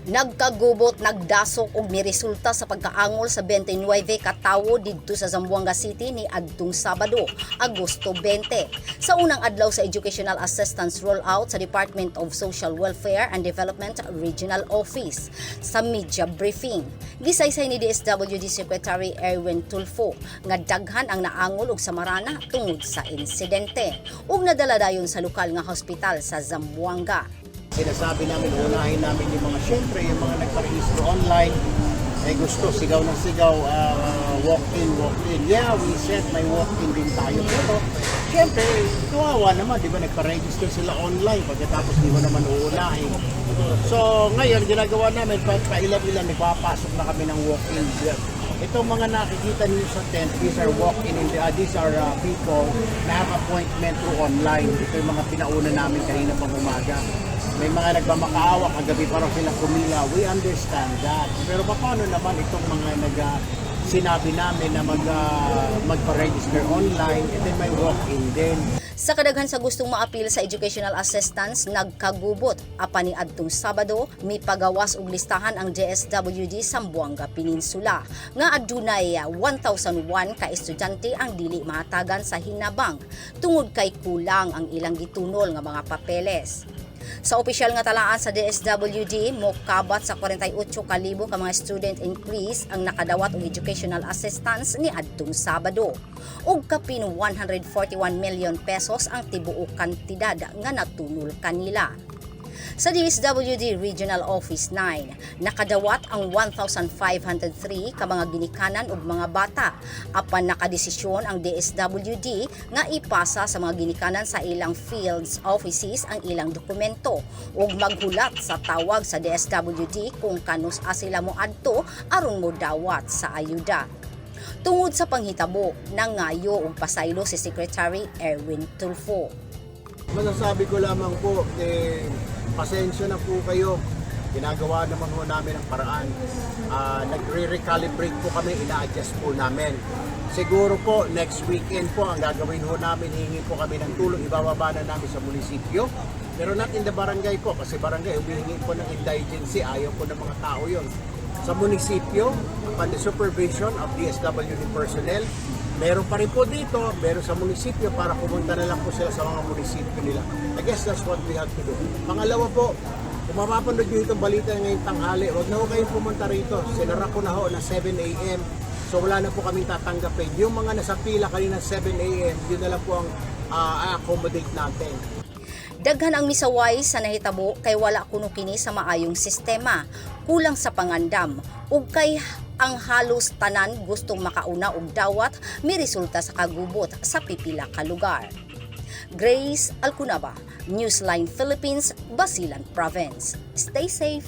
Nagkagubot, nagdasok ug miresulta sa pagkaangol sa 29 ka tawo didto sa Zamboanga City ni adtong Sabado, Agosto 20. Sa unang adlaw sa Educational Assistance Rollout sa Department of Social Welfare and Development Regional Office. Sa media briefing, gisaysay ni DSWD Secretary Erwin Tulfo nga daghan ang naangol og samarana tungod sa insidente ug nadala dayon sa lokal nga hospital sa Zamboanga. Sinasabi namin, unahin namin yung mga, syempre, yung mga nagparehistro online, ay gusto, sigaw ng sigaw, walk-in. Yeah, we said may walk-in din tayo. Pero, syempre, kawawa naman, di ba, nagparegister sila online, pagkatapos di mo naman uunahin. So, ngayon, ginagawa namin, pailan-ilan, nagpapasok na kami ng walk-in. Itong mga nakikita niyo sa tent, these are walk-in, these are people na have appointment through online. Ito yung mga pinauna namin kanina pang umaga. May mga nagmamakaawa, kagabi pa raw sila kumila. We understand that. Pero paano naman itong mga sinabi namin na magpa-register online and then may walk-in din. Sa kadaghan sa gustong maapil sa educational assistance, nagkagubot. Apan ni adtong Sabado, may pagawas og listahan ang DSWD Zamboanga Peninsula nga adunay 1,001 ka estudyante ang dili mahatagan sa hinabang tungod kay kulang ang ilang gitunol nga mga papeles. Sa opisyal nga talaan sa DSWD, mokabat sa 48,000 ka mga student increase ang nakadawat og educational assistance ni adtong Sabado. Ug kapin 141 million pesos ang tibuok kantidad nga natunol kanila. Sa DSWD Regional Office 9, nakadawat ang 1,503 ka mga ginikanan ug mga bata. Apan nakadesisyon ang DSWD nga ipasa sa mga ginikanan sa ilang fields offices ang ilang dokumento ug maghulat sa tawag sa DSWD kung kanus sila moadto aron modawat sa ayuda. Tungod sa panghitabo, nangayo og pasaylo si Secretary Erwin Tulfo. Masasabi ko lamang po, pasensya na po kayo. Ginagawa naman po namin ang paraan. Nagre-recalibrate po kami, ina-adjust po namin. Siguro po, next weekend po, ang gagawin po namin, hihingi po kami ng tulong, ibababa na namin sa munisipyo. Pero not in the barangay po, kasi barangay, humihingi po ng indigency, ayaw po ng mga tao yon. Sa munisipyo, upon the supervision of DSWD personnel, meron pa rin po dito, meron sa munisipyo para pumunta na lang po sila sa mga munisipyo nila. I guess that's what we have to do. Pangalawa po, kung mapapanood nyo itong balita ngayong tanghali, huwag na ho kayong pumunta rito. Sinara ko na ho na 7 a.m. So wala na po kaming tatanggapin. Yung mga nasa pila kanina 7 a.m., yun na lang po ang accommodate natin. Daghan ang misaway sa nahitabo kay wala kuno kini sa maayong sistema, kulang sa pangandam ug kay ang halos tanan gustong makauna og dawat may resulta sa kagubot sa pipila ka lugar. Grace Alcunaba, Newsline Philippines, Basilan Province. Stay safe.